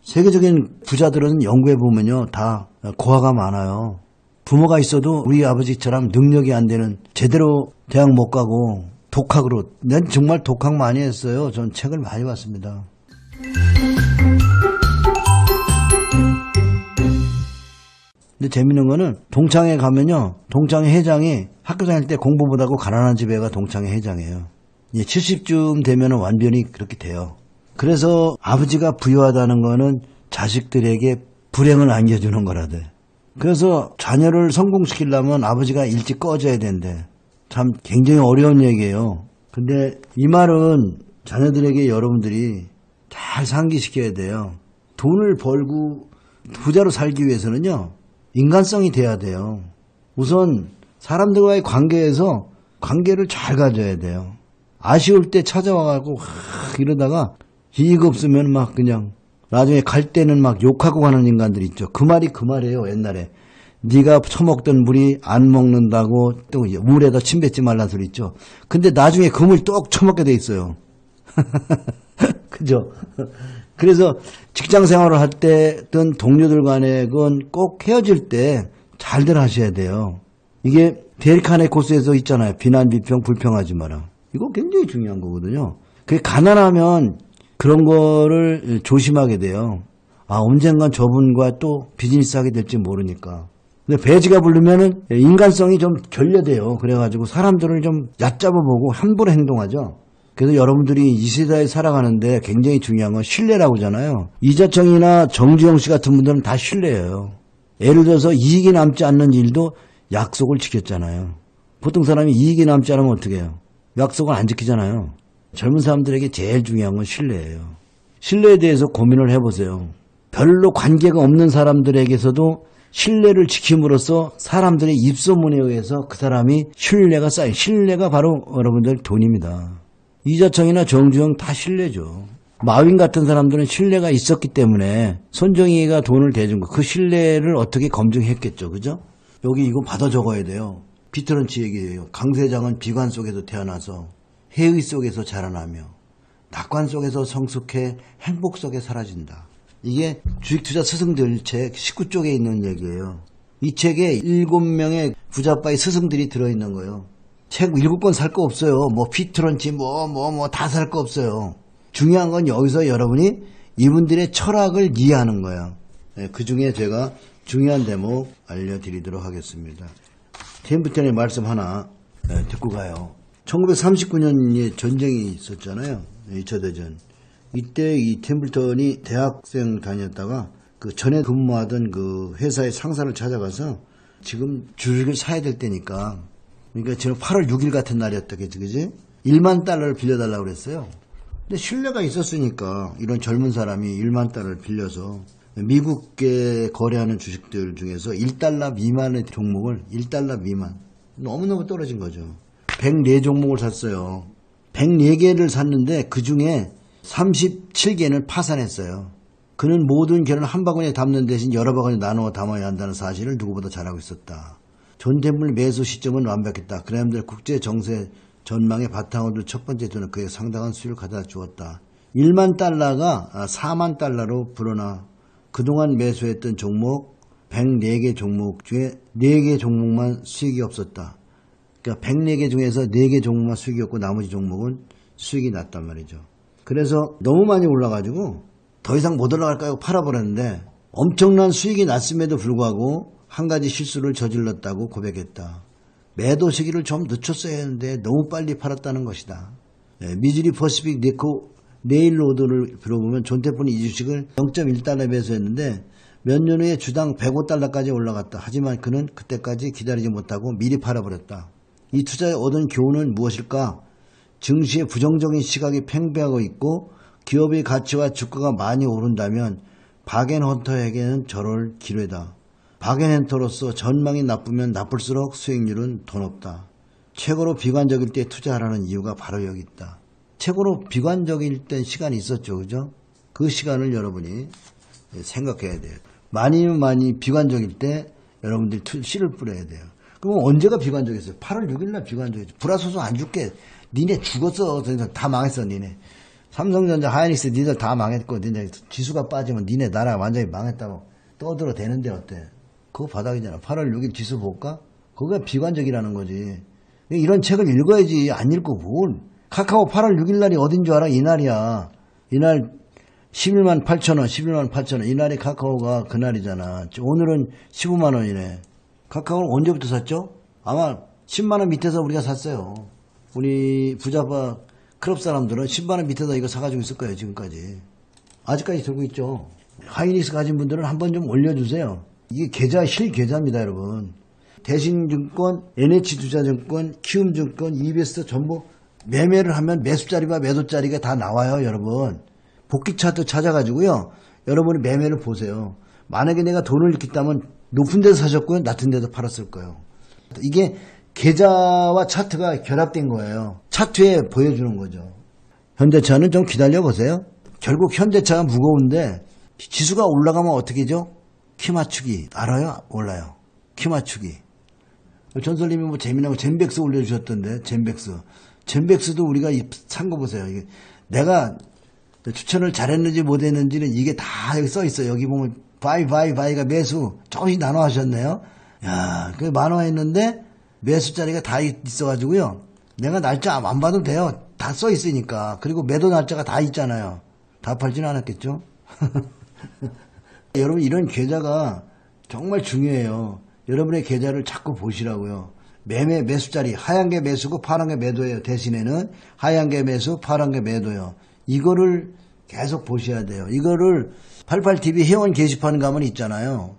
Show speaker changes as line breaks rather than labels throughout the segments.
세계적인 부자들은 연구해 보면요, 다 고아가 많아요. 부모가 있어도 우리 아버지처럼 능력이 안 되는, 제대로 대학 못 가고 독학으로, 난 정말 독학 많이 했어요. 전 책을 많이 봤습니다. 근데 재밌는 거는 동창회 가면요, 동창회 회장이 학교 다닐 때 공부 못하고 가난한 집에 가 동창회 회장이에요. 70쯤 되면 완전히 그렇게 돼요. 그래서 아버지가 부유하다는 거는 자식들에게 불행을 안겨주는 거라대. 그래서 자녀를 성공시키려면 아버지가 일찍 꺼져야 된대. 참 굉장히 어려운 얘기예요. 근데 이 말은 자녀들에게 여러분들이 잘 상기시켜야 돼요. 돈을 벌고 부자로 살기 위해서는요, 인간성이 돼야 돼요. 우선 사람들과의 관계에서 관계를 잘 가져야 돼요. 아쉬울 때 찾아와가지고 이러다가 이익 없으면 막 그냥 나중에 갈 때는 막 욕하고 가는 인간들 있죠. 그 말이 그 말이에요. 옛날에 네가 처먹던 물이 안 먹는다고 또 물에다 침 뱉지 말라는 소리 있죠. 근데 나중에 그 물 또 처먹게 돼 있어요. 그죠? 그래서 직장 생활을 할 때든 동료들 간에건 꼭 헤어질 때 잘들 하셔야 돼요. 이게 데일 카네코스에서 있잖아요. 비난, 비평, 불평하지 마라. 이거 굉장히 중요한 거거든요. 그게 가난하면 그런 거를 조심하게 돼요. 아, 언젠간 저분과 또 비즈니스 하게 될지 모르니까. 근데 배지가 부르면은 인간성이 좀 결여돼요. 그래가지고 사람들을 좀 얕잡아보고 함부로 행동하죠. 그래서 여러분들이 이 세대에 살아가는데 굉장히 중요한 건 신뢰라고 하잖아요. 이자청이나 정주영 씨 같은 분들은 다 신뢰예요. 예를 들어서 이익이 남지 않는 일도 약속을 지켰잖아요. 보통 사람이 이익이 남지 않으면 어떻게 해요? 약속을 안 지키잖아요. 젊은 사람들에게 제일 중요한 건 신뢰예요. 신뢰에 대해서 고민을 해보세요. 별로 관계가 없는 사람들에게서도 신뢰를 지킴으로써 사람들의 입소문에 의해서 그 사람이 신뢰가 쌓인, 신뢰가 바로 여러분들 돈입니다. 이자청이나 정주영 다 신뢰죠. 마윈 같은 사람들은 신뢰가 있었기 때문에 손정희가 돈을 대준 거, 그 신뢰를 어떻게 검증했겠죠. 그죠? 여기 이거 받아 적어야 돼요. 피터런치 얘기예요. 강세장은 비관 속에서 태어나서 해의 속에서 자라나며 낙관 속에서 성숙해 행복 속에 사라진다. 이게 주식투자 스승들 책 19쪽에 있는 얘기예요. 이 책에 7명의 부자빠의 스승들이 들어있는 거예요. 책 7권 살 거 없어요. 뭐 피트런치 다 살 거 없어요. 중요한 건 여기서 여러분이 이분들의 철학을 이해하는 거예요. 네, 그 중에 제가 중요한 대목 알려드리도록 하겠습니다. 템플턴의 말씀 하나 듣고 가요. 1939년에 전쟁이 있었잖아요. 2차 대전. 이때 이 템플턴이 대학생 다녔다가 그 전에 근무하던 그 회사의 상사를 찾아가서 지금 주식을 사야 될 때니까, 그러니까 지금 8월 6일 같은 날이었다겠지, 그지? 1만 달러를 빌려달라고 그랬어요. 근데 신뢰가 있었으니까 이런 젊은 사람이 1만 달러를 빌려서 미국계 거래하는 주식들 중에서 1달러 미만의 종목을 1달러 미만, 너무너무 떨어진 거죠. 104종목을 샀어요. 104개를 샀는데 그 중에 37개는 파산했어요. 그는 모든 결을 한 바구니에 담는 대신 여러 바구니에 나누어 담아야 한다는 사실을 누구보다 잘 알고 있었다. 존 템플 매수 시점은 완벽했다. 그라임들 국제 정세 전망의 바탕을 둘 첫 번째 돈은 그에게 상당한 수익을 가져다 주었다. 1만 달러가 4만 달러로 불어나 그동안 매수했던 종목 104개 종목 중에 4개 종목만 수익이 없었다. 그러니까 104개 중에서 4개 종목만 수익이 없고 나머지 종목은 수익이 났단 말이죠. 그래서 너무 많이 올라가지고 더 이상 못 올라갈까요? 팔아버렸는데 엄청난 수익이 났음에도 불구하고 한 가지 실수를 저질렀다고 고백했다. 매도 시기를 좀 늦췄어야 했는데 너무 빨리 팔았다는 것이다. 미즈리 퍼시픽 니코 네일로드를 들어보면 존 템플이 이 주식을 0.1달러에 매수했는데 몇 년 후에 주당 105달러까지 올라갔다. 하지만 그는 그때까지 기다리지 못하고 미리 팔아버렸다. 이 투자에 얻은 교훈은 무엇일까? 증시의 부정적인 시각이 팽배하고 있고 기업의 가치와 주가가 많이 오른다면 박앤헌터에게는 저럴 기회다. 박앤헌터로서 전망이 나쁘면 나쁠수록 수익률은 더 높다. 최고로 비관적일 때 투자하라는 이유가 바로 여기 있다. 최고로 비관적일 땐 시간이 있었죠. 그죠? 그 시간을 여러분이 생각해야 돼요. 많이 비관적일 때 여러분들이 씨를 뿌려야 돼요. 그럼 언제가 비관적이었어요? 8월 6일날 비관적이었죠. 불화소송 안 줄게. 니네 죽었어. 다 망했어. 니네. 삼성전자, 하이닉스 니들 다 망했고 니네 지수가 빠지면 니네 나라 완전히 망했다고 떠들어 대는데 어때? 그거 바닥이잖아. 8월 6일 지수 볼까? 그거가 비관적이라는 거지. 이런 책을 읽어야지. 안 읽고 뭘. 카카오 8월 6일 날이 어딘 줄 알아? 이날이야. 이날 11만 8천 원, 11만 8천 원. 이날이 카카오가 그날이잖아. 오늘은 15만 원이네. 카카오는 언제부터 샀죠? 아마 10만 원 밑에서 우리가 샀어요. 우리 부자파 클럽 사람들은 10만 원 밑에서 이거 사가지고 있을 거예요. 지금까지. 아직까지 들고 있죠. 하이닉스 가진 분들은 한번 좀 올려주세요. 이게 계좌, 실계좌입니다, 여러분. 대신증권, NH투자증권, 키움증권, EBS 전부 매매를 하면 매수자리와 매도자리가 다 나와요, 여러분. 복귀 차트 찾아가지고요. 여러분이 매매를 보세요. 만약에 내가 돈을 잃겠다면 높은 데서 사셨고요. 낮은 데서 팔았을 거예요. 이게 계좌와 차트가 결합된 거예요. 차트에 보여주는 거죠. 현대차는 좀 기다려보세요. 결국 현대차가 무거운데 지수가 올라가면 어떻게죠? 키 맞추기. 알아요? 몰라요. 키 맞추기. 전설님이 뭐 재미나고 젠백스 올려주셨던데, 젠백스도 우리가 산 거 보세요. 이게 내가 추천을 잘했는지 못했는지는 이게 다 여기 써 있어요. 여기 보면 바이가 매수 조금씩 나눠 하셨네요. 야, 그 만화했는데 매수자리가 다 있어가지고요. 내가 날짜 안 봐도 돼요. 다 써 있으니까. 그리고 매도 날짜가 다 있잖아요. 다 팔지는 않았겠죠? 여러분 이런 계좌가 정말 중요해요. 여러분의 계좌를 자꾸 보시라고요. 매수자리 하얀 게 매수고 파란 게 매도예요. 대신에는 하얀 게 매수, 파란 게 매도요. 이거를 계속 보셔야 돼요. 이거를 88TV 회원 게시판 가면 있잖아요.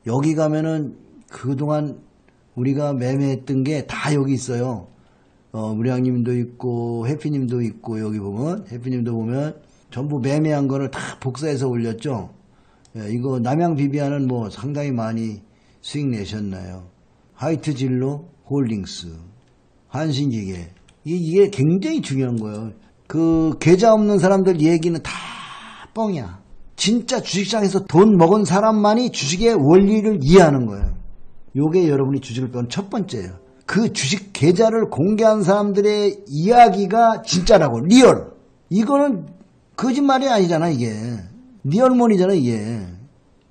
여기 가면은 그동안 우리가 매매했던 게 다 여기 있어요. 우량님도 있고 해피님도 있고 여기 보면 해피님도 보면 전부 매매한 거를 다 복사해서 올렸죠. 예, 이거 남양비비안은 뭐 상당히 많이 수익 내셨나요? 하이트진로 홀딩스, 한신기계 이게 굉장히 중요한 거예요. 그 계좌 없는 사람들 얘기는 다 뻥이야. 진짜 주식시장에서 돈 먹은 사람만이 주식의 원리를 이해하는 거예요. 요게 여러분이 주식을 배운 첫 번째예요. 그 주식 계좌를 공개한 사람들의 이야기가 진짜라고. 리얼. 이거는 거짓말이 아니잖아 이게. 리얼몬이잖아 이게.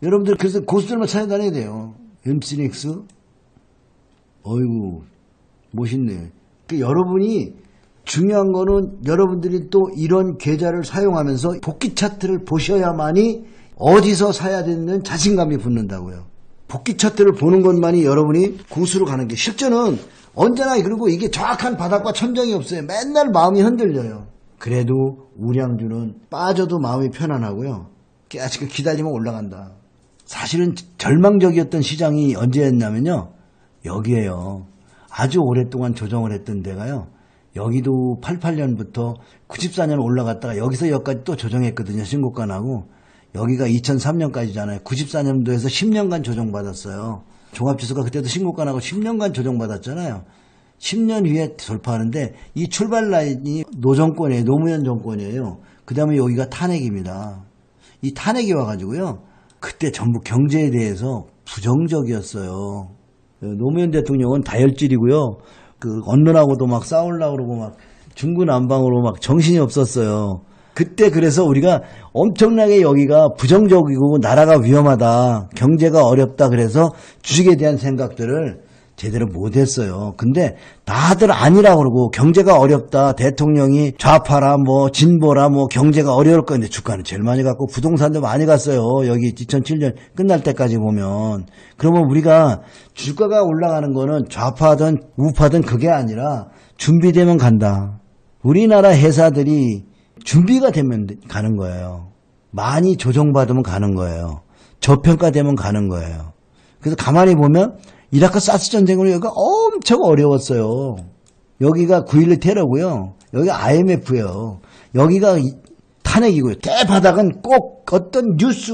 여러분들 그래서 고수들만 찾아다녀야 돼요. MC닉스 어이구 멋있네. 그러니까 여러분이 중요한 거는 여러분들이 또 이런 계좌를 사용하면서 복귀 차트를 보셔야만이 어디서 사야 되는 자신감이 붙는다고요. 복귀 차트를 보는 것만이 여러분이 고수로 가는 게 실제는 언제나 그리고 이게 정확한 바닥과 천정이 없어요. 맨날 마음이 흔들려요. 그래도 우량주는 빠져도 마음이 편안하고요. 계속 기다리면 올라간다. 사실은 절망적이었던 시장이 언제였냐면요. 여기에요. 아주 오랫동안 조정을 했던 데가요. 여기도 88년부터 94년 올라갔다가 여기서 여기까지 또 조정했거든요. 신고가 나고. 여기가 2003년까지잖아요. 94년도에서 10년간 조정받았어요. 종합지수가 그때도 신고가 나고 10년간 조정받았잖아요. 10년 후에 돌파하는데 이 출발 라인이 노정권이에요. 노무현 정권이에요. 그 다음에 여기가 탄핵입니다. 이 탄핵이 와가지고요. 그때 전부 경제에 대해서 부정적이었어요. 노무현 대통령은 다혈질이고요. 그 언론하고도 막 싸우려고 그러고 막 중구난방으로 막 정신이 없었어요. 그때 그래서 우리가 엄청나게 여기가 부정적이고 나라가 위험하다, 경제가 어렵다 그래서 주식에 대한 생각들을 제대로 못했어요. 근데 다들 아니라고 그러고 경제가 어렵다, 대통령이 좌파라 뭐 진보라 뭐 경제가 어려울 건데 주가는 제일 많이 갔고 부동산도 많이 갔어요. 여기 2007년 끝날 때까지 보면. 그러면 우리가 주가가 올라가는 거는 좌파든 우파든 그게 아니라 준비되면 간다. 우리나라 회사들이 준비가 되면 가는 거예요. 많이 조정받으면 가는 거예요. 저평가되면 가는 거예요. 그래서 가만히 보면 이라크 사스 전쟁으로 여기가 엄청 어려웠어요. 여기가 9.11 테러고요. 여기가 IMF예요. 여기가 탄핵이고요. 대바닥은 꼭 어떤 뉴스,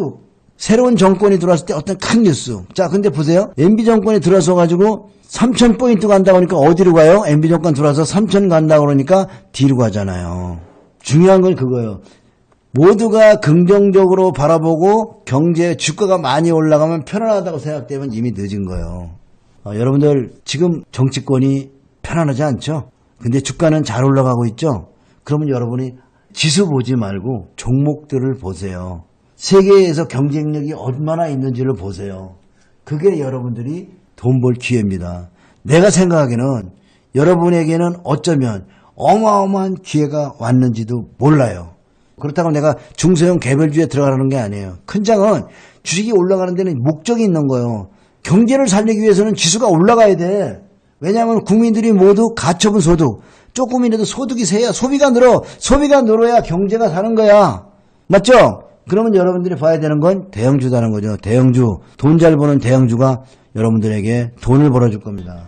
새로운 정권이 들어왔을 때 어떤 큰 뉴스. 자, 근데 보세요. MB 정권이 들어서 가지고 3,000포인트 간다고 하니까 어디로 가요? MB 정권 들어와서 3,000 간다고 그러니까 뒤로 가잖아요. 중요한 건 그거예요. 모두가 긍정적으로 바라보고 경제 주가가 많이 올라가면 편안하다고 생각되면 이미 늦은 거예요. 여러분들 지금 정치권이 편안하지 않죠? 근데 주가는 잘 올라가고 있죠? 그러면 여러분이 지수 보지 말고 종목들을 보세요. 세계에서 경쟁력이 얼마나 있는지를 보세요. 그게 여러분들이 돈 벌 기회입니다. 내가 생각하기에는 여러분에게는 어쩌면 어마어마한 기회가 왔는지도 몰라요. 그렇다고 내가 중소형 개별주에 들어가는 게 아니에요. 큰 장은 주식이 올라가는 데는 목적이 있는 거예요. 경제를 살리기 위해서는 지수가 올라가야 돼. 왜냐하면 국민들이 모두 가처분 소득, 조금이라도 소득이 세야 소비가 늘어. 소비가 늘어야 경제가 사는 거야. 맞죠? 그러면 여러분들이 봐야 되는 건 대형주다는 거죠. 대형주. 돈 잘 버는 대형주가 여러분들에게 돈을 벌어줄 겁니다.